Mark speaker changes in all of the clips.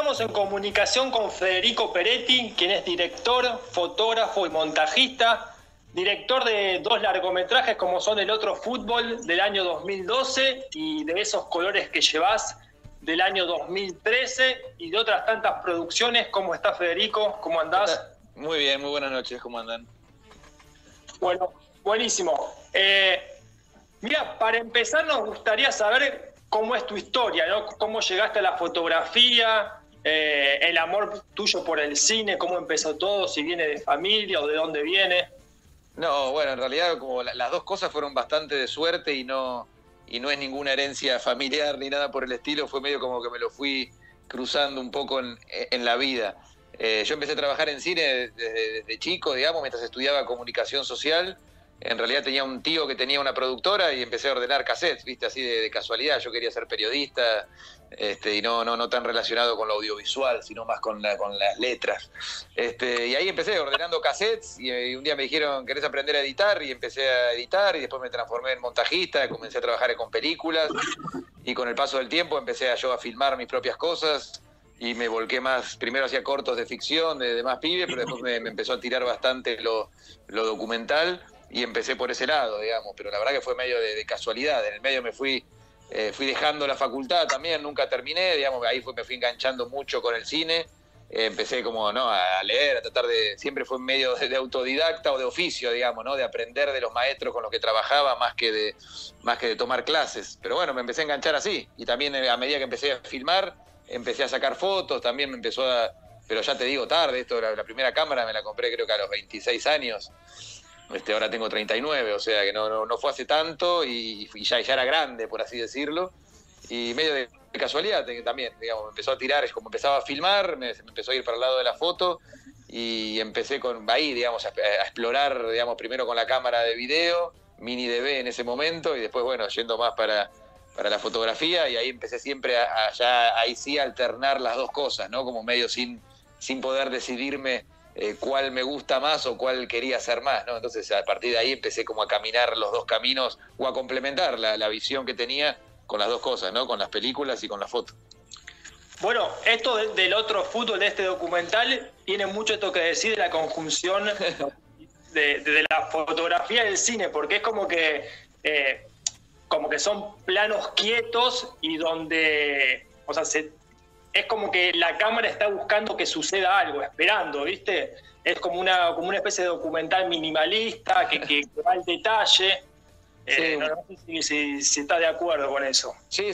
Speaker 1: Estamos en comunicación con Federico Peretti, quien es director, fotógrafo y montajista, director de 2 largometrajes como son El Otro Fútbol del año 2012 y De Esos Colores que Llevas del año 2013 y de otras tantas producciones. ¿Cómo estás, Federico? ¿Cómo andás?
Speaker 2: Muy bien, muy buenas noches, ¿cómo andan?
Speaker 1: Bueno, buenísimo. Mira, para empezar nos gustaría saber cómo es tu historia, ¿no? Cómo llegaste a la fotografía, el amor tuyo por el cine, cómo empezó todo, si viene de familia o de dónde viene.
Speaker 2: No, bueno, en realidad como las dos cosas fueron bastante de suerte y no es ninguna herencia familiar ni nada por el estilo, fue medio como que me lo fui cruzando un poco en la vida. Yo empecé a trabajar en cine desde chico, digamos, mientras estudiaba comunicación social. En realidad tenía un tío que tenía una productora y empecé a ordenar cassettes, viste, así de casualidad. Yo quería ser periodista, y no tan relacionado con lo audiovisual, sino más con las letras. Y ahí empecé ordenando cassettes y un día me dijeron, ¿querés aprender a editar? Y empecé a editar y después me transformé en montajista, comencé a trabajar con películas y con el paso del tiempo empecé yo a filmar mis propias cosas y me volqué más, primero hacía cortos de ficción, de más pibe, pero después me empezó a tirar bastante lo documental. Y empecé por ese lado, digamos, pero la verdad que fue medio de casualidad. En el medio me fui dejando la facultad también, nunca terminé, digamos, ahí me fui enganchando mucho con el cine. Empecé como, ¿no?, a leer, a tratar siempre fue medio de autodidacta o de oficio, digamos, ¿no?, de aprender de los maestros con los que trabajaba más que de tomar clases. Pero bueno, me empecé a enganchar así. Y también a medida que empecé a filmar, empecé a sacar fotos, también me empezó pero ya te digo, tarde, la primera cámara me la compré creo que a los 26 años. Ahora tengo 39, o sea que no fue hace tanto y ya era grande, por así decirlo. Y medio de casualidad también, digamos, me empezó a tirar, como empezaba a filmar, me empezó a ir para el lado de la foto y empecé ahí, digamos, a explorar, digamos, primero con la cámara de video, mini DV en ese momento, y después, bueno, yendo más para la fotografía, y ahí empecé siempre ahí sí a alternar las dos cosas, ¿no? Como medio sin poder decidirme cuál me gusta más o cuál quería hacer más, ¿no? Entonces a partir de ahí empecé como a caminar los dos caminos o a complementar la visión que tenía con las dos cosas, ¿no? Con las películas y con la foto.
Speaker 1: Bueno, esto del Otro Fútbol, de este documental, tiene mucho esto que decir de la conjunción de la fotografía y el cine, porque es como que son planos quietos y donde, o sea, es como que la cámara está buscando que suceda algo, esperando, ¿viste? Es como una especie de documental minimalista que va al detalle. Sí. No sé si estás de acuerdo con eso.
Speaker 2: Sí,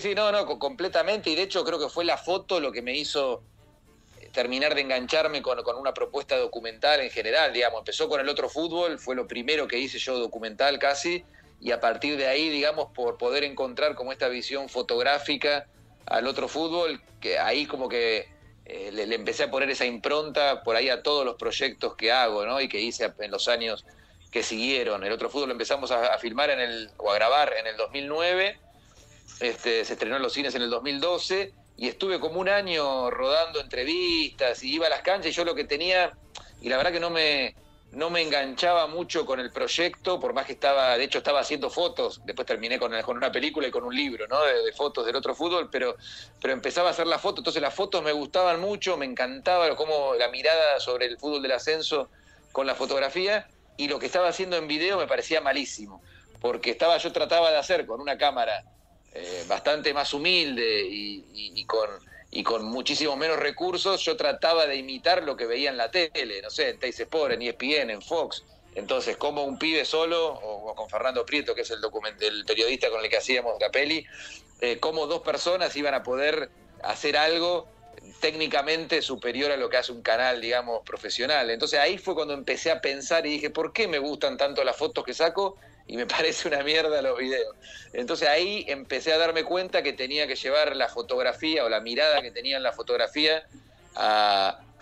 Speaker 2: completamente. Y de hecho creo que fue la foto lo que me hizo terminar de engancharme con una propuesta documental en general, digamos. Empezó con El Otro Fútbol, fue lo primero que hice yo documental casi, y a partir de ahí, digamos, por poder encontrar como esta visión fotográfica al Otro Fútbol, que ahí como que le empecé a poner esa impronta por ahí a todos los proyectos que hago, ¿no? Y que hice en los años que siguieron. El Otro Fútbol lo empezamos a filmar o a grabar en el 2009, se estrenó en los cines en el 2012 y estuve como un año rodando entrevistas y iba a las canchas y yo lo que tenía, y la verdad que no me enganchaba mucho con el proyecto, por más que estaba haciendo fotos, después terminé con una película y con un libro, ¿no?, de fotos del Otro Fútbol, pero empezaba a hacer las fotos, entonces las fotos me gustaban mucho, me encantaba como la mirada sobre el fútbol del ascenso con la fotografía, y lo que estaba haciendo en video me parecía malísimo, porque yo trataba de hacer con una cámara bastante más humilde y con muchísimo menos recursos, yo trataba de imitar lo que veía en la tele, no sé, en Teis Sport, en ESPN, en Fox. Entonces, como un pibe solo, o con Fernando Prieto, que es el periodista con el que hacíamos la peli, cómo dos personas iban a poder hacer algo técnicamente superior a lo que hace un canal, digamos, profesional. Entonces ahí fue cuando empecé a pensar y dije, ¿por qué me gustan tanto las fotos que saco y me parece una mierda los videos? Entonces ahí empecé a darme cuenta que tenía que llevar la fotografía o la mirada que tenía en la fotografía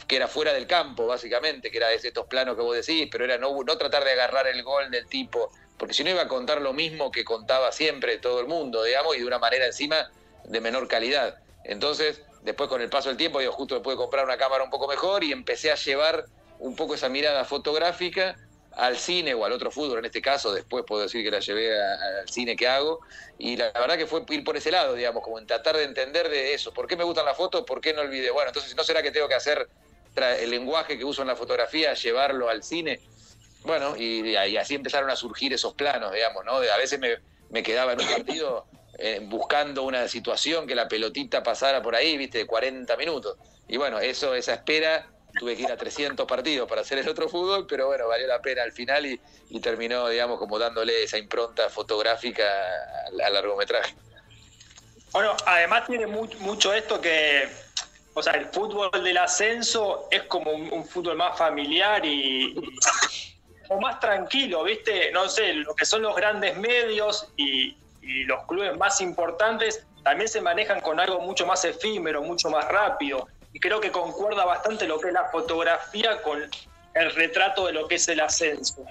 Speaker 2: que era fuera del campo, básicamente, que era de estos planos que vos decís, pero era no tratar de agarrar el gol del tipo, porque si no iba a contar lo mismo que contaba siempre todo el mundo, digamos, y de una manera encima de menor calidad. Entonces, después con el paso del tiempo, justo me pude comprar una cámara un poco mejor y empecé a llevar un poco esa mirada fotográfica al cine o al otro fútbol en este caso, después puedo decir que la llevé al cine que hago, y la verdad que fue ir por ese lado, digamos, como en tratar de entender de eso, ¿por qué me gustan las fotos? ¿Por qué no el video? Bueno, entonces, ¿no será que tengo que hacer el lenguaje que uso en la fotografía, llevarlo al cine? Bueno, y así empezaron a surgir esos planos, digamos, ¿no? A veces me quedaba en un partido buscando una situación que la pelotita pasara por ahí, viste, de 40 minutos. Y bueno, esa espera, tuve que ir a 300 partidos para hacer el otro fútbol, pero bueno, valió la pena al final y terminó, digamos, como dándole esa impronta fotográfica al largometraje.
Speaker 1: Bueno, además tiene mucho esto que, o sea, el fútbol del ascenso es como un fútbol más familiar o más tranquilo, ¿viste? No sé, lo que son los grandes medios y los clubes más importantes también se manejan con algo mucho más efímero, mucho más rápido. Y creo que concuerda bastante lo que es la fotografía con el retrato de lo que es el ascenso.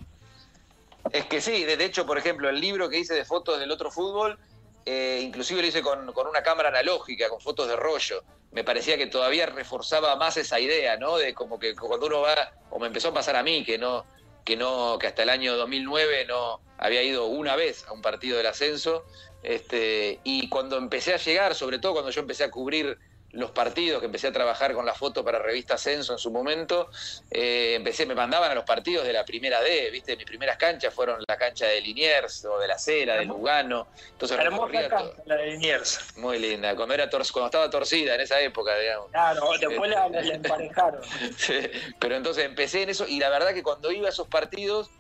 Speaker 2: Es que sí, de hecho, por ejemplo, el libro que hice de fotos del otro fútbol, inclusive lo hice con una cámara analógica, con fotos de rollo. Me parecía que todavía reforzaba más esa idea, ¿no? De como que cuando uno va, o me empezó a pasar a mí, que hasta el año 2009 no había ido una vez a un partido del ascenso, y cuando empecé a llegar, sobre todo cuando yo empecé a cubrir los partidos, que empecé a trabajar con la foto para Revista Ascenso en su momento, me mandaban a los partidos de la primera D, ¿viste? Mis primeras canchas fueron la cancha de Liniers o de La Cera, de Lugano. Entonces
Speaker 1: hermosa cancha, la de Liniers.
Speaker 2: Muy linda, cuando estaba torcida en esa época, digamos.
Speaker 1: Claro, después la emparejaron.
Speaker 2: Sí, pero entonces empecé en eso, y la verdad que cuando iba a esos partidos,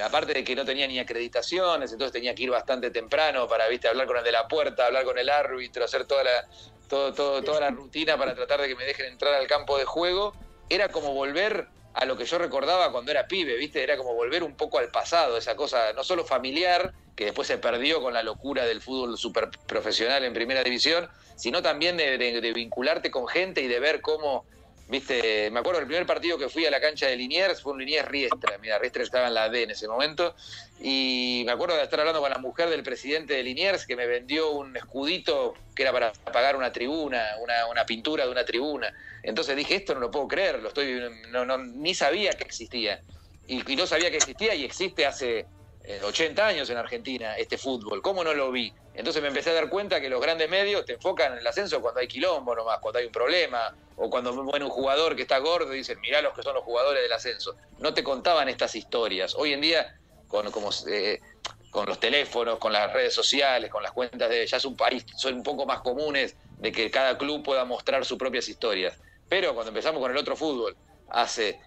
Speaker 2: aparte de que no tenía ni acreditaciones, entonces tenía que ir bastante temprano para, ¿viste?, hablar con el de la puerta, hablar con el árbitro, hacer toda la rutina para tratar de que me dejen entrar al campo de juego. Era como volver a lo que yo recordaba cuando era pibe, ¿viste? Era como volver un poco al pasado, esa cosa no solo familiar, que después se perdió con la locura del fútbol super profesional en primera división, sino también de vincularte con gente y de ver cómo, ¿viste? Me acuerdo del primer partido que fui a la cancha de Liniers, fue un Liniers Riestra. Mira, Riestra estaba en la D en ese momento, y me acuerdo de estar hablando con la mujer del presidente de Liniers, que me vendió un escudito que era para pagar una tribuna, una pintura de una tribuna. Entonces dije, esto no lo puedo creer, ni sabía que existía. Y no sabía que existía, y existe hace 80 años en Argentina este fútbol. ¿Cómo no lo vi? Entonces me empecé a dar cuenta que los grandes medios te enfocan en el ascenso cuando hay quilombo nomás, cuando hay un problema, o cuando muere un jugador que está gordo y dicen, mirá los que son los jugadores del ascenso. No te contaban estas historias. Hoy en día, con los teléfonos, con las redes sociales, con las cuentas ya son un poco más comunes de que cada club pueda mostrar sus propias historias. Pero cuando empezamos con el otro fútbol, hace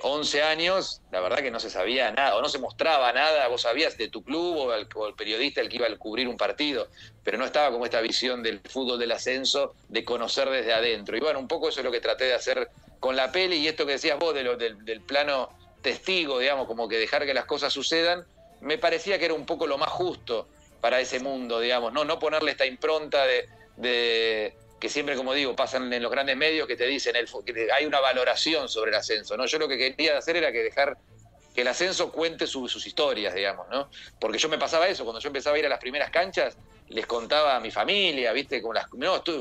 Speaker 2: 11 años, la verdad que no se sabía nada, o no se mostraba nada. Vos sabías de tu club o el periodista el que iba a cubrir un partido, pero no estaba como esta visión del fútbol del ascenso, de conocer desde adentro. Y bueno, un poco eso es lo que traté de hacer con la peli, y esto que decías vos del plano testigo, digamos, como que dejar que las cosas sucedan, me parecía que era un poco lo más justo para ese mundo, digamos, no ponerle esta impronta de que siempre, como digo, pasan en los grandes medios, que te dicen que hay una valoración sobre el ascenso, ¿no? Yo lo que quería hacer era dejar que el ascenso cuente sus historias, digamos, ¿no? Porque yo me pasaba eso, cuando yo empezaba a ir a las primeras canchas, les contaba a mi familia, ¿viste?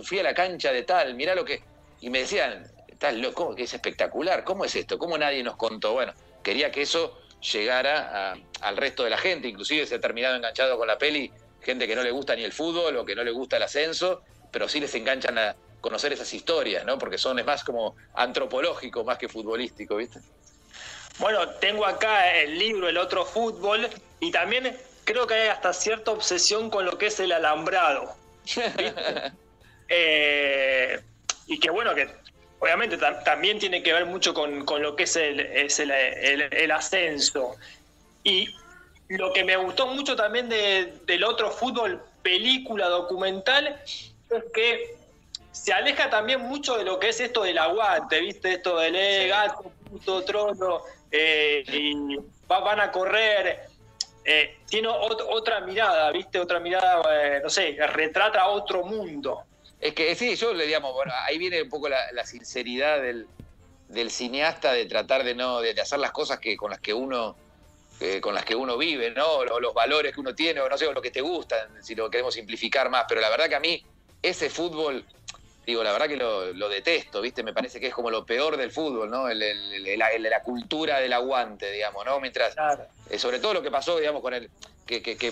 Speaker 2: Fui a la cancha de tal, mirá lo que... Y me decían, estás loco, que es espectacular, ¿cómo es esto? ¿Cómo nadie nos contó? Bueno, quería que eso llegara al resto de la gente, inclusive se ha terminado enganchado con la peli, gente que no le gusta ni el fútbol o que no le gusta el ascenso, pero sí les enganchan a conocer esas historias, ¿no? Porque es más como antropológico más que futbolístico, ¿viste?
Speaker 1: Bueno, tengo acá el libro El Otro Fútbol, y también creo que hay hasta cierta obsesión con lo que es el alambrado. Y que bueno, que obviamente también tiene que ver mucho con lo que es el ascenso. Y lo que me gustó mucho también del Otro Fútbol, película documental, es que se aleja también mucho de lo que es esto del aguante, ¿viste? Esto del
Speaker 2: sí.
Speaker 1: Gato, puto, trono, y van a correr. Tiene otra mirada, ¿viste? Otra mirada, no sé, retrata otro mundo.
Speaker 2: Es que sí, yo le digamos, bueno, ahí viene un poco la sinceridad del cineasta, de tratar de hacer las cosas con las que uno vive, ¿no? O los valores que uno tiene, o no sé, o lo que te gusta, si lo queremos simplificar más. Pero la verdad que a mí ese fútbol digo, la verdad que lo detesto, ¿viste? Me parece que es como lo peor del fútbol, ¿no? La cultura del aguante, digamos, ¿no? Mientras,
Speaker 1: Claro.
Speaker 2: sobre todo lo que pasó, digamos, con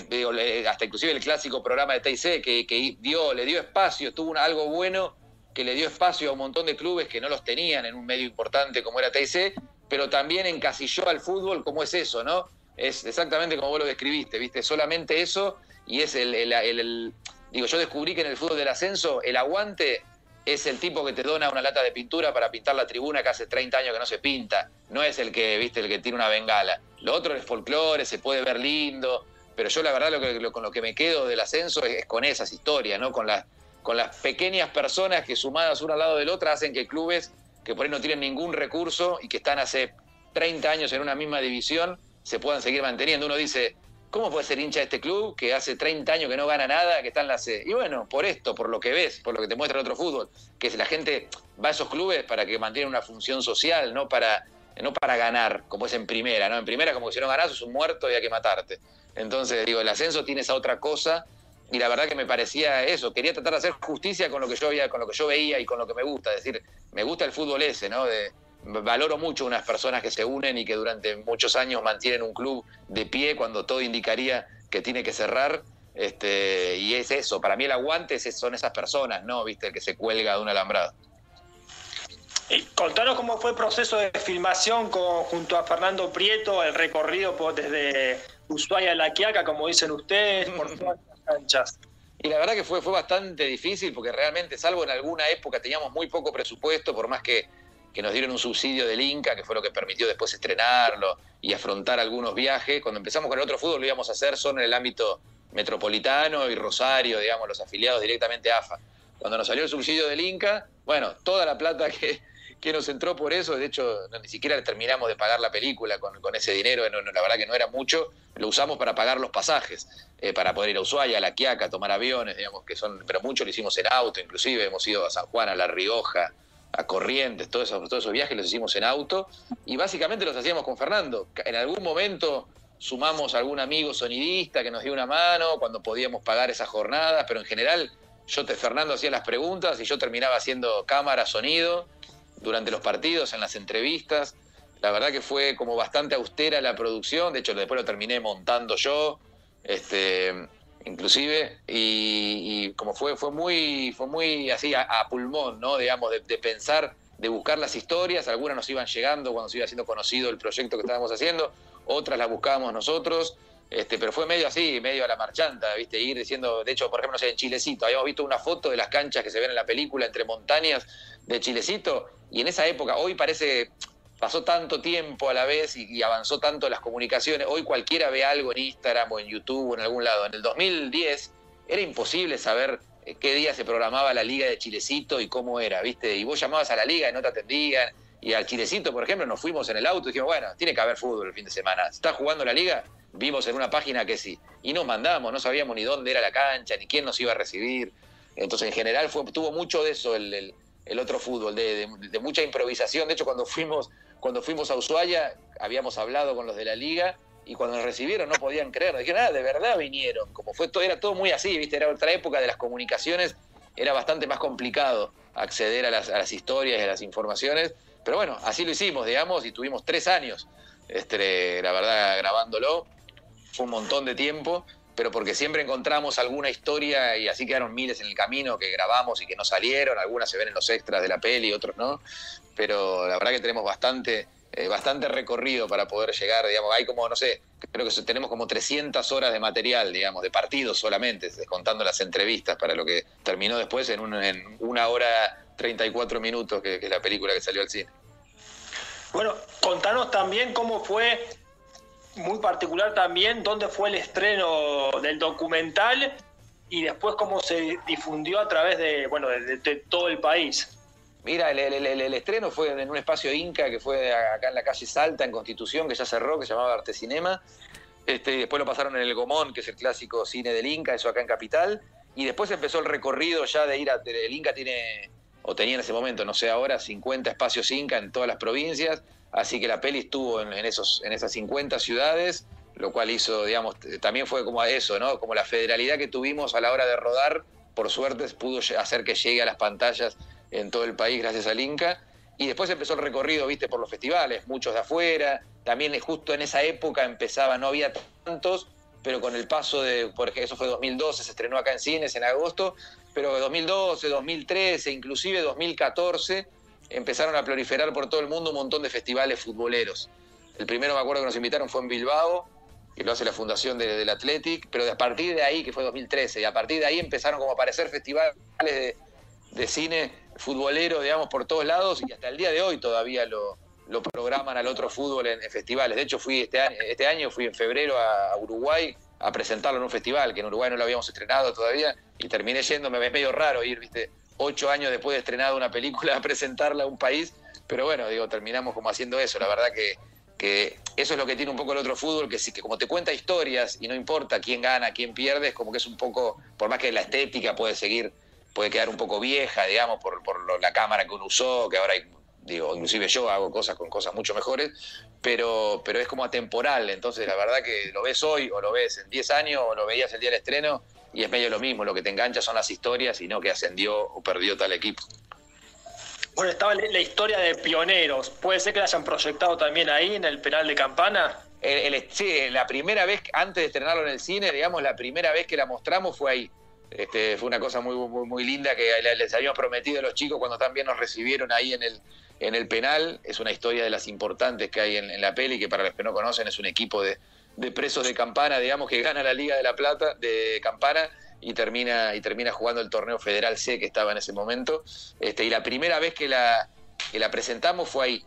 Speaker 2: digo, hasta inclusive el clásico programa de TIC, que le dio espacio, tuvo algo bueno, que le dio espacio a un montón de clubes que no los tenían en un medio importante como era TIC, pero también encasilló al fútbol como es eso, ¿no? Es exactamente como vos lo describiste, ¿viste? Solamente eso, y es digo, yo descubrí que en el fútbol del ascenso el aguante es el tipo que te dona una lata de pintura para pintar la tribuna que hace 30 años que no se pinta. No es el que, viste, el que tiene una bengala. Lo otro es folclore, se puede ver lindo, pero yo la verdad con lo que me quedo del ascenso es con esas historias, ¿no? Con las pequeñas personas que sumadas una al lado del otro hacen que clubes que por ahí no tienen ningún recurso y que están hace 30 años en una misma división se puedan seguir manteniendo. Uno dice, ¿cómo puede ser hincha de este club que hace 30 años que no gana nada, que está en la C? Y bueno, por esto, por lo que ves, por lo que te muestra el otro fútbol, que la gente va a esos clubes para que mantengan una función social, no para ganar, como es en primera, ¿no? En primera, como que si no ganás, sos un muerto y hay que matarte. Entonces, digo, el ascenso tiene esa otra cosa, y la verdad que me parecía eso, quería tratar de hacer justicia con lo que yo veía y con lo que me gusta, es decir, me gusta el fútbol ese, ¿no? Valoro mucho unas personas que se unen y que durante muchos años mantienen un club de pie cuando todo indicaría que tiene que cerrar, y es eso, para mí el aguante son esas personas, ¿no? ¿Viste? El que se cuelga de un alambrado.
Speaker 1: Y contanos cómo fue el proceso de filmación junto a Fernando Prieto, el recorrido desde Ushuaia a La Quiaca, como dicen ustedes, por todas las canchas.
Speaker 2: Y la verdad que fue bastante difícil porque realmente, salvo en alguna época, teníamos muy poco presupuesto, por más que nos dieron un subsidio del Inca, que fue lo que permitió después estrenarlo y afrontar algunos viajes. Cuando empezamos con el otro fútbol lo íbamos a hacer solo en el ámbito metropolitano y Rosario, digamos, los afiliados directamente a AFA. Cuando nos salió el subsidio del Inca, bueno, toda la plata que nos entró por eso, de hecho ni siquiera terminamos de pagar la película con ese dinero, la verdad que no era mucho, lo usamos para pagar los pasajes, para poder ir a Ushuaia, a La Quiaca, a tomar aviones, digamos, pero mucho lo hicimos en auto, inclusive hemos ido a San Juan, a La Rioja, a Corrientes, todos esos viajes los hicimos en auto, y básicamente los hacíamos con Fernando. En algún momento sumamos a algún amigo sonidista que nos dio una mano cuando podíamos pagar esas jornadas, pero en general Fernando hacía las preguntas y yo terminaba haciendo cámara, sonido, durante los partidos, en las entrevistas. La verdad que fue como bastante austera la producción, de hecho después lo terminé montando yo, inclusive, y como fue muy así a pulmón, ¿no? Digamos, de pensar, de buscar las historias. Algunas nos iban llegando cuando se iba haciendo conocido el proyecto que estábamos haciendo, otras las buscábamos nosotros, pero fue medio así, medio a la marchanta, ¿viste? Ir diciendo, de hecho, por ejemplo, no sé, en Chilecito, habíamos visto una foto de las canchas que se ven en la película entre montañas de Chilecito, y en esa época, hoy pasó tanto tiempo a la vez y avanzó tanto las comunicaciones. Hoy cualquiera ve algo en Instagram o en YouTube o en algún lado. En el 2010 era imposible saber qué día se programaba la Liga de Chilecito y cómo era, ¿viste? Y vos llamabas a la Liga y no te atendían. Y al Chilecito, por ejemplo, nos fuimos en el auto y dijimos, bueno, tiene que haber fútbol el fin de semana. ¿Está jugando la Liga? Vimos en una página que sí. Y nos mandamos, no sabíamos ni dónde era la cancha, ni quién nos iba a recibir. Entonces, en general, tuvo mucho de eso el otro fútbol, de mucha improvisación. De hecho, cuando fuimos a Ushuaia, habíamos hablado con los de la Liga y cuando nos recibieron no podían creer. Nos dijeron, de verdad vinieron. Como era todo muy así, ¿viste? Era otra época de las comunicaciones, era bastante más complicado acceder a las historias y a las informaciones. Pero bueno, así lo hicimos, digamos, y tuvimos 3 años, la verdad, grabándolo. Fue un montón de tiempo, pero porque siempre encontramos alguna historia y así quedaron miles en el camino que grabamos y que no salieron. Algunas se ven en los extras de la peli, otros no. Pero la verdad que tenemos bastante recorrido para poder llegar, digamos. Hay como, no sé, creo que tenemos como 300 horas de material, digamos, de partidos solamente, descontando las entrevistas, para lo que terminó después en 1 hora 34 minutos, que es la película que salió al cine.
Speaker 1: Bueno, contanos también cómo fue, muy particular también, dónde fue el estreno del documental y después cómo se difundió a través de todo el país.
Speaker 2: Mira, el estreno fue en un espacio Inca que fue acá en la calle Salta, en Constitución, que ya cerró, que se llamaba Arte Cinema. Después lo pasaron en el Gomón, que es el clásico cine del Inca, eso acá en Capital. Y después empezó el recorrido ya de ir el Inca tenía en ese momento, no sé ahora, 50 espacios Inca en todas las provincias. Así que la peli estuvo en esas 50 ciudades, lo cual hizo, digamos, también fue como eso, ¿no? Como la federalidad que tuvimos a la hora de rodar, por suerte pudo hacer que llegue a las pantallas en todo el país gracias al Inca. Y después empezó el recorrido, viste, por los festivales, muchos de afuera. También justo en esa época empezaba, no había tantos, pero con el paso de, porque eso fue 2012, se estrenó acá en cines en agosto, pero 2012, 2013, inclusive 2014, empezaron a proliferar por todo el mundo un montón de festivales futboleros. El primero, me acuerdo que nos invitaron, fue en Bilbao, que lo hace la fundación del Athletic, pero a partir de ahí, que fue 2013, y a partir de ahí empezaron como a aparecer festivales de cine futbolero, digamos, por todos lados, y hasta el día de hoy todavía lo programan al otro fútbol en festivales. De hecho, fui este año fui en febrero a Uruguay a presentarlo en un festival, que en Uruguay no lo habíamos estrenado todavía, y terminé yéndome. Es medio raro ir, viste, 8 años después de estrenado una película a presentarla a un país, pero bueno, digo, terminamos como haciendo eso. La verdad que eso es lo que tiene un poco el otro fútbol, que sí, que como te cuenta historias y no importa quién gana, quién pierde, es como que es un poco, por más que la estética puede quedar un poco vieja, digamos, por la cámara que uno usó, que ahora hay, digo, inclusive yo hago cosas con cosas mucho mejores, pero es como atemporal. Entonces la verdad que lo ves hoy o lo ves en 10 años o lo veías el día del estreno y es medio lo mismo. Lo que te engancha son las historias y no que ascendió o perdió tal equipo.
Speaker 1: Bueno, estaba la historia de Pioneros. ¿Puede ser que la hayan proyectado también ahí en el penal de Campana?
Speaker 2: Sí, la primera vez, antes de estrenarlo en el cine, digamos, la primera vez que la mostramos fue ahí. Fue una cosa muy, muy, muy linda que les habíamos prometido a los chicos cuando también nos recibieron ahí en el penal. Es una historia de las importantes que hay en la peli, que para los que no conocen es un equipo de presos de Campana, digamos, que gana la Liga de la Plata de Campana y termina jugando el torneo Federal C que estaba en ese momento. Y la primera vez que la presentamos fue ahí.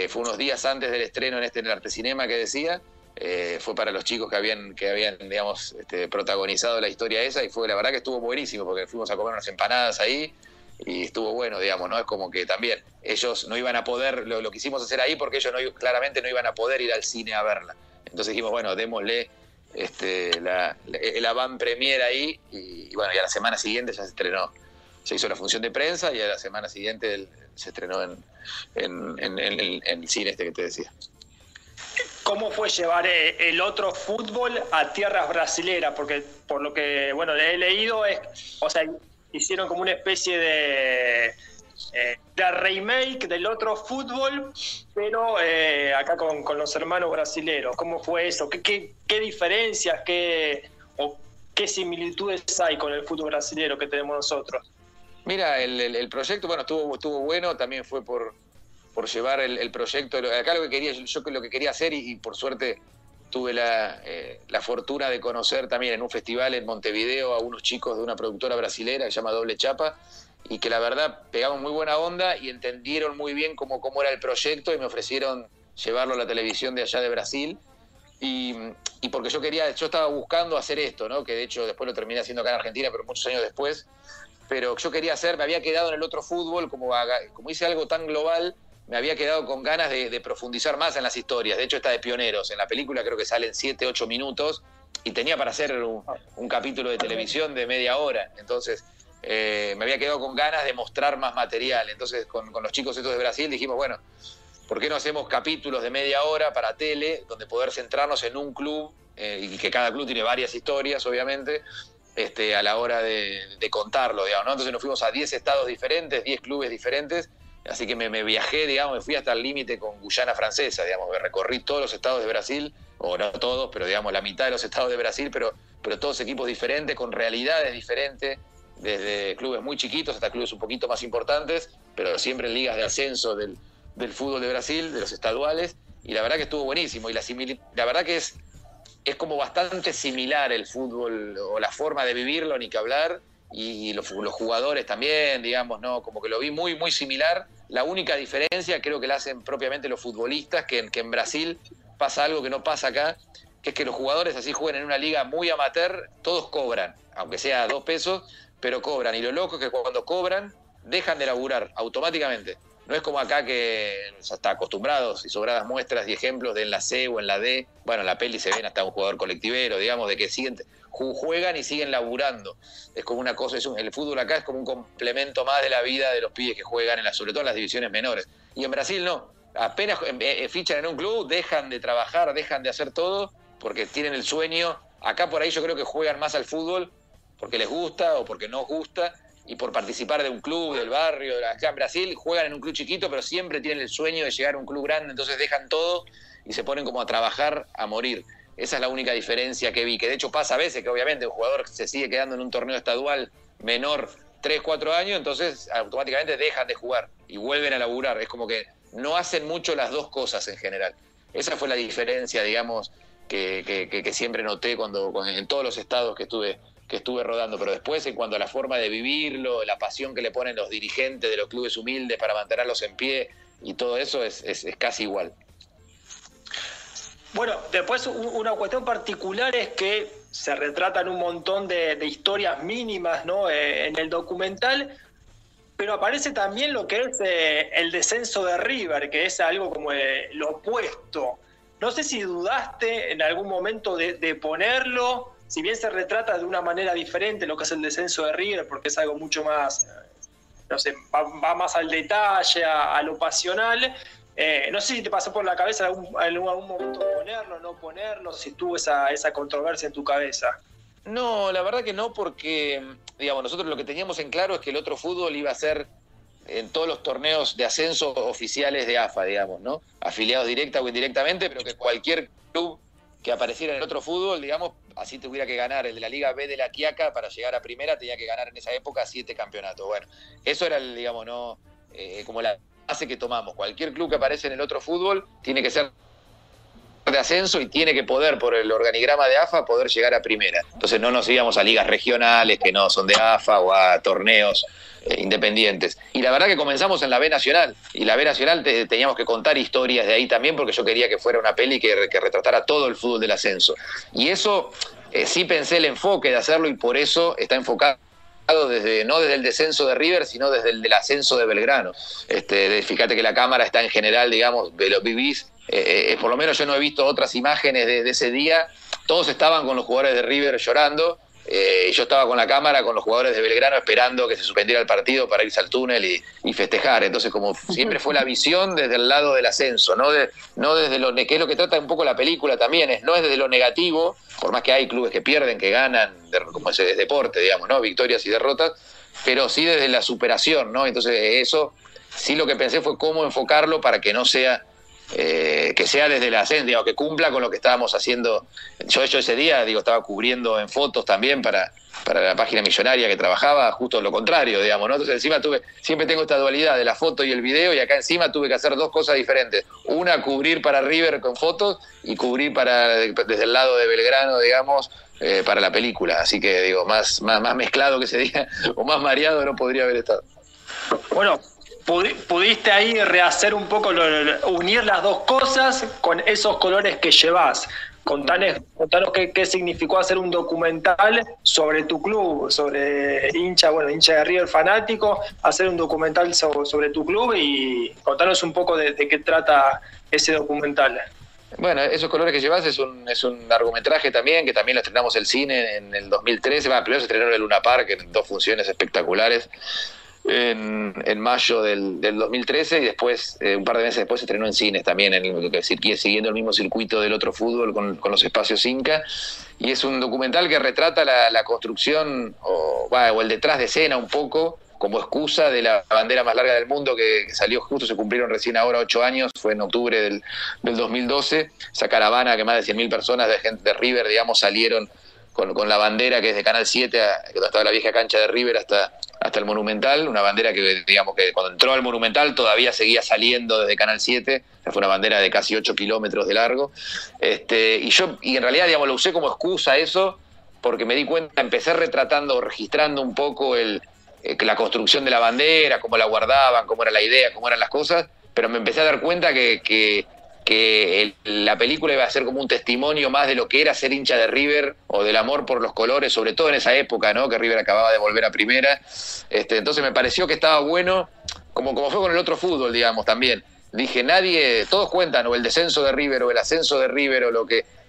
Speaker 2: Fue unos días antes del estreno en el Artecinema que decía. Fue para los chicos que habían digamos, protagonizado la historia esa, y la verdad que estuvo buenísimo, porque fuimos a comer unas empanadas ahí y estuvo bueno, digamos, ¿no? Es como que también ellos no iban a poder, lo quisimos hacer ahí porque ellos claramente no iban a poder ir al cine a verla. Entonces dijimos, bueno, démosle el avant premier ahí, y bueno, y a la semana siguiente ya se estrenó. Se hizo la función de prensa y a la semana siguiente se estrenó en el cine que te decía.
Speaker 1: ¿Cómo fue llevar el otro fútbol a tierras brasileras? Porque por lo que he leído, hicieron como una especie de remake del otro fútbol, pero acá con los hermanos brasileros. ¿Cómo fue eso? ¿Qué diferencias, qué similitudes hay con el fútbol brasilero que tenemos nosotros?
Speaker 2: Mira, el proyecto, bueno, estuvo bueno, también fue por llevar el proyecto. Acá lo que quería hacer, y por suerte tuve la fortuna de conocer también en un festival en Montevideo a unos chicos de una productora brasilera que se llama Doble Chapa, y que la verdad pegaban muy buena onda y entendieron muy bien cómo era el proyecto, y me ofrecieron llevarlo a la televisión de allá de Brasil. Y porque yo estaba buscando hacer esto, ¿no? Que de hecho después lo terminé haciendo acá en Argentina, pero muchos años después. Pero yo me había quedado en el otro fútbol, como hice algo tan global, me había quedado con ganas de profundizar más en las historias. De hecho, esta de Pioneros, en la película creo que salen 7, 8 minutos, y tenía para hacer un capítulo de televisión de media hora. Entonces, me había quedado con ganas de mostrar más material. Entonces, con los chicos estos de Brasil dijimos, bueno, ¿por qué no hacemos capítulos de media hora para tele, donde poder centrarnos en un club, y que cada club tiene varias historias, obviamente, a la hora de contarlo, digamos, ¿no? Entonces nos fuimos a 10 estados diferentes, 10 clubes diferentes. Así que me viajé, digamos, me fui hasta el límite con Guyana Francesa, digamos, me recorrí todos los estados de Brasil, o no todos, pero digamos la mitad de los estados de Brasil, pero todos equipos diferentes, con realidades diferentes, desde clubes muy chiquitos hasta clubes un poquito más importantes, pero siempre en ligas de ascenso del fútbol de Brasil, de los estaduales, y la verdad que estuvo buenísimo, y la verdad que es como bastante similar el fútbol, o la forma de vivirlo, ni que hablar, y los jugadores también, digamos, ¿no? Como que lo vi muy, muy similar. La única diferencia creo que la hacen propiamente los futbolistas, que en Brasil pasa algo que no pasa acá, que es que los jugadores así juegan en una liga muy amateur, todos cobran, aunque sea 2 pesos, pero cobran. Y lo loco es que cuando cobran, dejan de laburar automáticamente. No es como acá que está acostumbrados y sobradas muestras y ejemplos de en la C o en la D. Bueno, en la peli se ven hasta un jugador colectivero, digamos, de que juegan y siguen laburando. Es como una cosa, el fútbol acá es como un complemento más de la vida de los pibes que juegan, sobre todo en las divisiones menores. Y en Brasil no. Apenas fichan en un club, dejan de trabajar, dejan de hacer todo, porque tienen el sueño. Acá por ahí yo creo que juegan más al fútbol porque les gusta o porque no gusta, y por participar de un club, del barrio. Acá en Brasil juegan en un club chiquito, pero siempre tienen el sueño de llegar a un club grande, entonces dejan todo y se ponen como a trabajar, a morir. Esa es la única diferencia que vi, que de hecho pasa a veces que obviamente un jugador se sigue quedando en un torneo estadual menor 3, 4 años, entonces automáticamente dejan de jugar y vuelven a laburar. Es como que no hacen mucho las dos cosas en general. Esa fue la diferencia, digamos, que siempre noté en todos los estados que estuve rodando, pero después en cuanto a la forma de vivirlo, la pasión que le ponen los dirigentes de los clubes humildes para mantenerlos en pie y todo eso es casi igual.
Speaker 1: Bueno, después una cuestión particular es que se retratan un montón de historias mínimas, ¿no? En el documental, pero aparece también lo que es el descenso de River, que es algo como lo opuesto. No sé si dudaste en algún momento de ponerlo, si bien se retrata de una manera diferente lo que es el descenso de River, porque es algo mucho más, no sé, va más al detalle, a lo pasional. No sé si te pasó por la cabeza en algún momento ponerlo, no ponerlo, si tuvo esa controversia en tu cabeza.
Speaker 2: No, la verdad que no, porque digamos, nosotros lo que teníamos en claro es que el otro fútbol iba a ser en todos los torneos de ascenso oficiales de AFA, digamos, ¿no? Afiliados directa o indirectamente, pero que cualquier club que apareciera en el otro fútbol, digamos, así tuviera que ganar el de la Liga B de la Quiaca para llegar a primera, tenía que ganar en esa época 7 campeonatos. Bueno, eso era, digamos, no como la base que tomamos. Cualquier club que aparece en el otro fútbol tiene que ser de ascenso y tiene que poder, por el organigrama de AFA, poder llegar a primera. Entonces no nos íbamos a ligas regionales que no son de AFA o a torneos independientes. Y la verdad que comenzamos en la B Nacional, y la B Nacional teníamos que contar historias de ahí también, porque yo quería que fuera una peli que retratara todo el fútbol del ascenso. Y eso sí pensé el enfoque de hacerlo, y por eso está enfocado no desde el descenso de River, sino desde el del ascenso de Belgrano. Fíjate que la cámara está en general, digamos, lo vivís. Por lo menos yo no he visto otras imágenes de ese día. Todos estaban con los jugadores de River llorando, y yo estaba con la cámara con los jugadores de Belgrano esperando que se suspendiera el partido para irse al túnel y festejar. Entonces, como siempre fue la visión desde el lado del ascenso, no desde lo que es lo que trata un poco la película también, no es desde lo negativo, por más que hay clubes que pierden, que ganan, como ese deporte, digamos, ¿no? Victorias y derrotas, pero sí desde la superación, ¿no? Entonces eso sí, lo que pensé fue cómo enfocarlo para que no sea que sea desde el ascenso, digamos, que cumpla con lo que estábamos haciendo. Yo ese día, estaba cubriendo en fotos también para la página millonaria que trabajaba, justo lo contrario, digamos, ¿no? Entonces encima siempre tengo esta dualidad de la foto y el video, y acá encima tuve que hacer dos cosas diferentes. Una, cubrir para River con fotos, y cubrir desde el lado de Belgrano, digamos, para la película. Así que, más mezclado que ese día, o más mareado no podría haber estado.
Speaker 1: Bueno, pudiste ahí rehacer un poco, unir las dos cosas con esos colores que llevas. Contanos qué significó hacer un documental sobre tu club, sobre hincha de River fanático, hacer un documental sobre tu club, y contanos un poco de qué trata ese documental.
Speaker 2: Bueno, esos colores que llevas es un largometraje también, que también lo estrenamos el cine en el 2013. Primero se estrenó en el Luna Park en 2 funciones espectaculares en mayo del 2013, y después, un par de meses después, se estrenó en cines también, siguiendo el mismo circuito del otro fútbol con los espacios Inca. Y es un documental que retrata la construcción o el detrás de escena un poco, como excusa de la bandera más larga del mundo, que salió justo, se cumplieron recién ahora 8 años, fue en octubre del 2012, esa caravana que más de 100.000 personas de gente de River, digamos, salieron con la bandera que es de Canal 7, que estaba la vieja cancha de River hasta el Monumental, una bandera que, digamos, que cuando entró al Monumental todavía seguía saliendo desde Canal 7, fue una bandera de casi 8 kilómetros de largo, y en realidad, digamos, lo usé como excusa eso, porque me di cuenta, empecé registrando un poco la construcción de la bandera, cómo la guardaban, cómo era la idea, cómo eran las cosas, pero me empecé a dar cuenta que la película iba a ser como un testimonio más de lo que era ser hincha de River, o del amor por los colores, sobre todo en esa época, ¿no? Que River acababa de volver a primera. Entonces me pareció que estaba bueno, como fue con el otro fútbol, digamos, también. Dije, todos cuentan o el descenso de River o el ascenso de River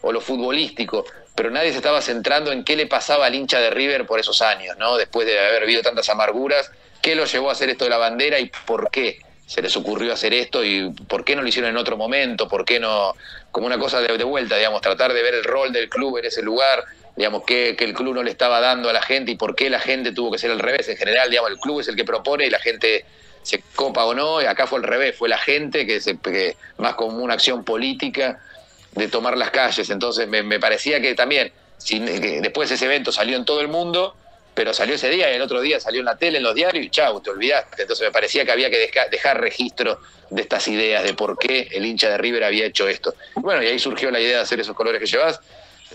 Speaker 2: o lo futbolístico, pero nadie se estaba centrando en qué le pasaba al hincha de River por esos años, ¿no? Después de haber vivido tantas amarguras, qué lo llevó a hacer esto de la bandera y por qué se les ocurrió hacer esto, y por qué no lo hicieron en otro momento, por qué no, como una cosa de vuelta, digamos, tratar de ver el rol del club en ese lugar, digamos, que el club no le estaba dando a la gente y por qué la gente tuvo que ser al revés. En general, digamos, el club es el que propone y la gente se copa o no, y acá fue al revés, fue la gente que más como una acción política de tomar las calles. Entonces me parecía que también, que después ese evento salió en todo el mundo, pero salió ese día y el otro día salió en la tele, en los diarios y chau, te olvidaste. Entonces me parecía que había que dejar registro de estas ideas, de por qué el hincha de River había hecho esto. Y bueno, y ahí surgió la idea de hacer esos colores que llevas,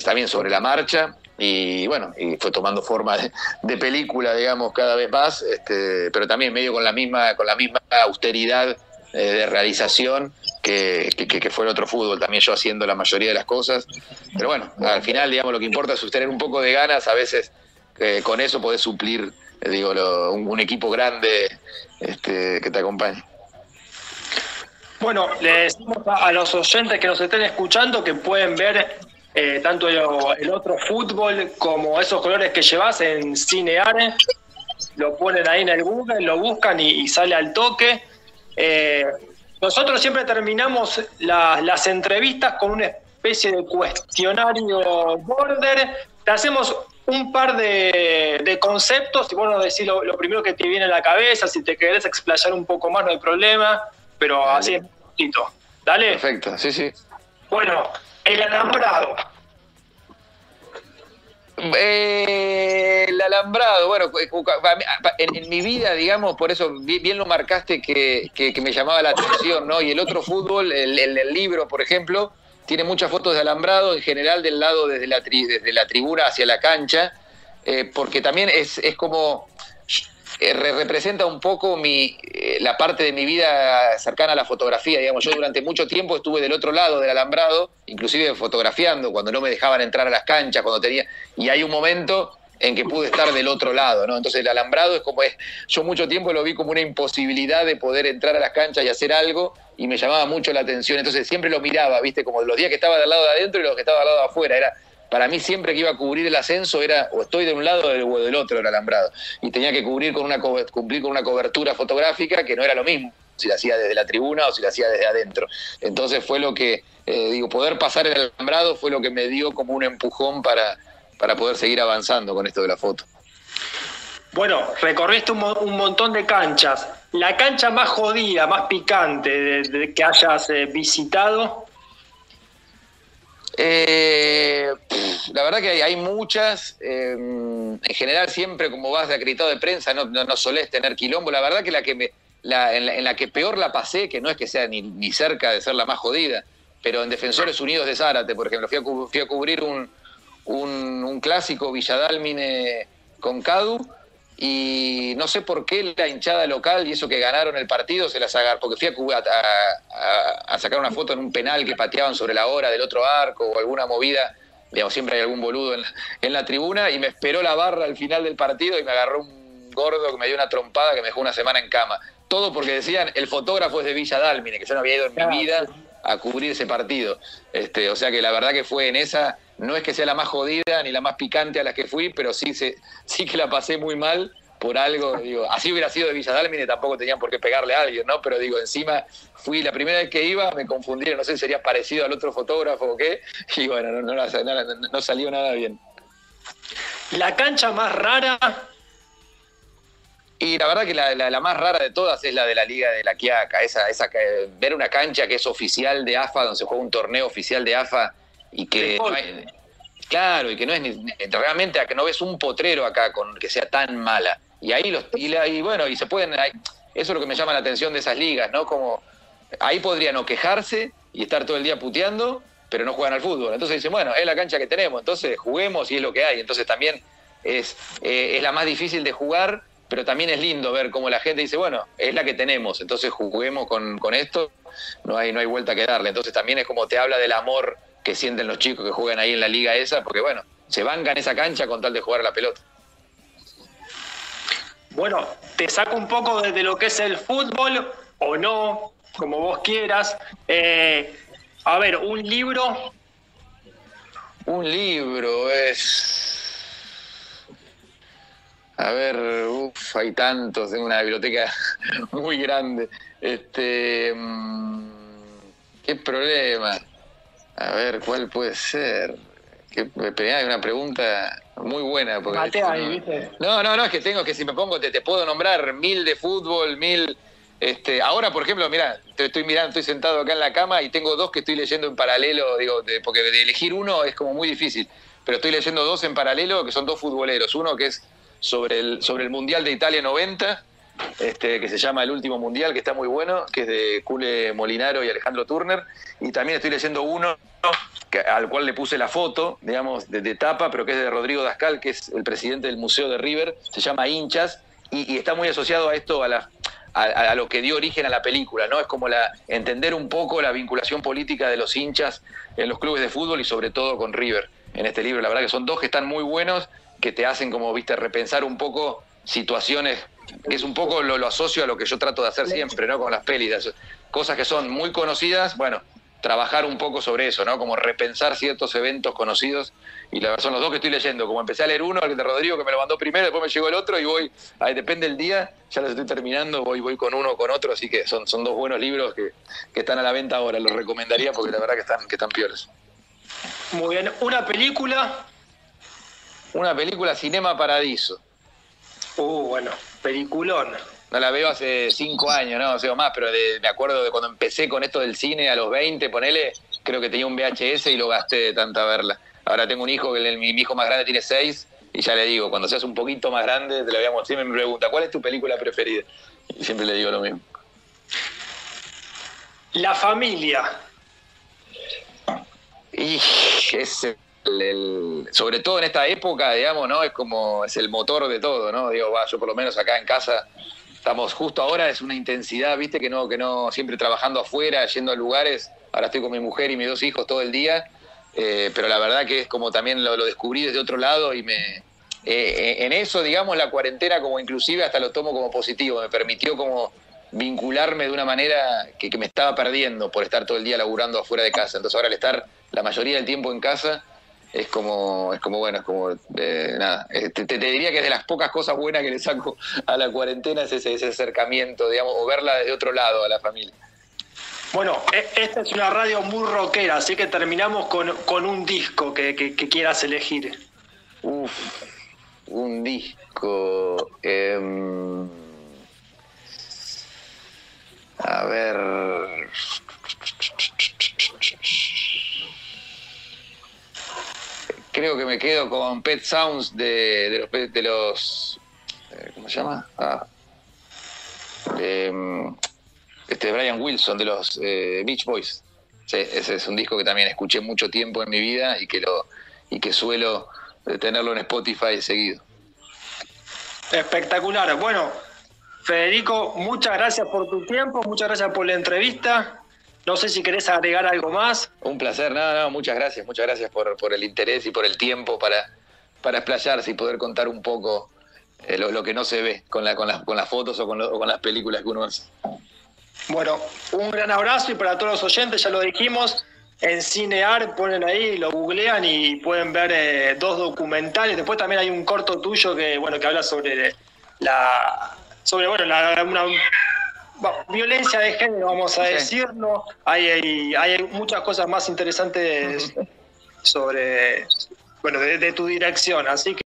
Speaker 2: también sobre la marcha, y bueno, y fue tomando forma de película, digamos, cada vez más, pero también medio con la misma austeridad de realización que fue el otro fútbol, también yo haciendo la mayoría de las cosas. Pero bueno, al final, digamos, lo que importa es tener un poco de ganas, a veces con eso podés suplir, un equipo grande que te acompañe.
Speaker 1: Bueno, le decimos a los oyentes que nos estén escuchando que pueden ver tanto el otro fútbol como esos colores que llevas en Cineare. Lo ponen ahí en el Google, lo buscan y sale al toque. Nosotros siempre terminamos las entrevistas con una especie de cuestionario border. Te hacemos un par de conceptos y bueno, decir lo primero que te viene a la cabeza. Si te querés explayar un poco más, no hay problema, pero dale. Así es un poquito. Dale.
Speaker 2: Perfecto, sí, sí.
Speaker 1: Bueno, el alambrado.
Speaker 2: El alambrado, bueno, en mi vida, digamos, por eso bien lo marcaste que me llamaba la atención, ¿no? Y el otro fútbol, el libro, por ejemplo, tiene muchas fotos de alambrado, en general del lado desde la tribuna hacia la cancha, porque también es como representa un poco la parte de mi vida cercana a la fotografía, digamos. Yo durante mucho tiempo estuve del otro lado del alambrado, inclusive fotografiando, cuando no me dejaban entrar a las canchas, y hay un momento en que pude estar del otro lado, ¿no? Entonces el alambrado yo mucho tiempo lo vi como una imposibilidad de poder entrar a las canchas y hacer algo, y me llamaba mucho la atención, entonces siempre lo miraba, ¿viste? Como los días que estaba del lado de adentro y los que estaba del lado de afuera, para mí siempre que iba a cubrir el ascenso era o estoy de un lado o del otro del alambrado, y tenía que cumplir con una cobertura fotográfica que no era lo mismo si la hacía desde la tribuna o si la hacía desde adentro. Entonces fue lo que, poder pasar el alambrado fue lo que me dio como un empujón para poder seguir avanzando con esto de la foto.
Speaker 1: Bueno, recorriste un montón de canchas. ¿La cancha más jodida, más picante de que hayas visitado?
Speaker 2: La verdad que hay muchas. En general siempre, como vas de acreditado de prensa, no solés tener quilombo. La verdad que en la que peor la pasé, que no es que sea ni cerca de ser la más jodida, pero en Defensores Unidos de Zárate, por ejemplo, fui a cubrir un clásico Villa Dálmine con Cadu, y no sé por qué la hinchada local, y eso que ganaron el partido, se las agarró, porque fui a sacar una foto en un penal que pateaban sobre la hora del otro arco o alguna movida, digamos, siempre hay algún boludo en la tribuna, y me esperó la barra al final del partido y me agarró un gordo que me dio una trompada que me dejó una semana en cama. Todo porque decían, el fotógrafo es de Villa Dálmine, que yo no había ido en mi vida a cubrir ese partido. O sea que la verdad que fue en esa, no es que sea la más jodida ni la más picante a las que fui, pero sí que la pasé muy mal por algo. Así hubiera sido de Villa Dálmine, tampoco tenían por qué pegarle a alguien, ¿no? Pero encima fui la primera vez que iba, me confundí, no sé si sería parecido al otro fotógrafo o qué, y bueno, no salió nada bien.
Speaker 1: ¿La cancha más rara?
Speaker 2: Y la verdad que la más rara de todas es la de la Liga de la Quiaca, ver una cancha que es oficial de AFA, donde se juega un torneo oficial de AFA, y que claro, y que no es realmente, a que no ves un potrero acá con que sea tan mala. Y ahí y se pueden, eso es lo que me llama la atención de esas ligas, ¿no? Como ahí podrían no quejarse y estar todo el día puteando, pero no juegan al fútbol. Entonces dicen, bueno, es la cancha que tenemos, entonces juguemos y es lo que hay. Entonces también es la más difícil de jugar, pero también es lindo ver cómo la gente dice, bueno, es la que tenemos, entonces juguemos con esto, no hay vuelta que darle. Entonces también es como te habla del amor que sienten los chicos que juegan ahí en la liga esa, porque bueno, se bancan esa cancha con tal de jugar a la pelota. Bueno,
Speaker 1: te saco un poco de lo que es el fútbol, o no, como vos quieras. A ver, un libro.
Speaker 2: Un libro es... A ver, hay tantos, tengo una biblioteca muy grande. ¿Qué problema? A ver, ¿cuál puede ser? Es una pregunta muy buena. Porque
Speaker 1: Matea ahí, ¿viste?
Speaker 2: No, es que si me pongo, te puedo nombrar 1000 de fútbol, 1000. Ahora, por ejemplo, mirá, estoy sentado acá en la cama y tengo 2 que estoy leyendo en paralelo, porque de elegir uno es como muy difícil, pero estoy leyendo 2 en paralelo que son 2 futboleros. Uno que es sobre el Mundial de Italia 90, que se llama El Último Mundial, que está muy bueno, que es de Cule Molinaro y Alejandro Turner, y también estoy leyendo uno al cual le puse la foto, digamos, de tapa, pero que es de Rodrigo Dascal, que es el presidente del Museo de River, se llama Hinchas, y está muy asociado a esto, a lo que dio origen a la película, ¿no? Es como entender un poco la vinculación política de los hinchas en los clubes de fútbol y sobre todo con River en este libro. La verdad que son 2 que están muy buenos, que te hacen como, viste, repensar un poco situaciones, que es un poco lo asocio a lo que yo trato de hacer siempre, ¿no? Con las pelis, cosas que son muy conocidas, bueno, trabajar un poco sobre eso, ¿no? Como repensar ciertos eventos conocidos, y la verdad son los 2 que estoy leyendo. Como empecé a leer uno, el de Rodrigo, que me lo mandó primero, después me llegó el otro, y voy, ahí depende del día, ya los estoy terminando, voy con uno o con otro, así que son 2 buenos libros que están a la venta ahora, los recomendaría porque la verdad que están peores.
Speaker 1: Muy bien. ¿Una película?
Speaker 2: Una película, Cinema Paradiso.
Speaker 1: Bueno, peliculón.
Speaker 2: No la veo hace 5 años, no sé o más, pero me acuerdo de cuando empecé con esto del cine a los 20, ponele, creo que tenía un VHS y lo gasté de tanta verla. Ahora tengo un hijo, mi hijo más grande tiene 6, y ya le digo, cuando seas un poquito más grande, te la voy a mostrar. Siempre me pregunta, ¿cuál es tu película preferida? Y siempre le digo lo mismo.
Speaker 1: La familia.
Speaker 2: Y es sobre todo en esta época, digamos, ¿no? Es el motor de todo, ¿no? Digo, yo por lo menos acá en casa estamos justo ahora, es una intensidad, viste, que no siempre trabajando afuera, yendo a lugares. Ahora estoy con mi mujer y mis 2 hijos todo el día, pero la verdad que es como también lo descubrí desde otro lado y en eso, digamos, la cuarentena como inclusive hasta lo tomo como positivo, me permitió como vincularme de una manera que me estaba perdiendo por estar todo el día laburando afuera de casa. Entonces ahora al estar la mayoría del tiempo en casa, es como nada, te diría que es de las pocas cosas buenas que le saco a la cuarentena, es ese acercamiento, digamos, o verla desde otro lado a la familia.
Speaker 1: Bueno, esta es una radio muy rockera, así que terminamos con un disco que quieras elegir.
Speaker 2: Un disco. A ver. Creo que me quedo con Pet Sounds de los ¿cómo se llama? Brian Wilson, de los Beach Boys. Sí, ese es un disco que también escuché mucho tiempo en mi vida y que suelo tenerlo en Spotify seguido.
Speaker 1: Espectacular. Bueno, Federico, muchas gracias por tu tiempo, muchas gracias por la entrevista. No sé si querés agregar algo más.
Speaker 2: Un placer, no, muchas gracias por el interés y por el tiempo para explayarse y poder contar un poco lo que no se ve con las fotos o con las películas que uno hace.
Speaker 1: Bueno, un gran abrazo, y para todos los oyentes, ya lo dijimos, en Cinear ponen ahí, lo googlean y pueden ver 2 documentales. Después también hay un corto tuyo que habla sobre una violencia de género, vamos a decirlo. Hay muchas cosas más interesantes sobre de tu dirección, así que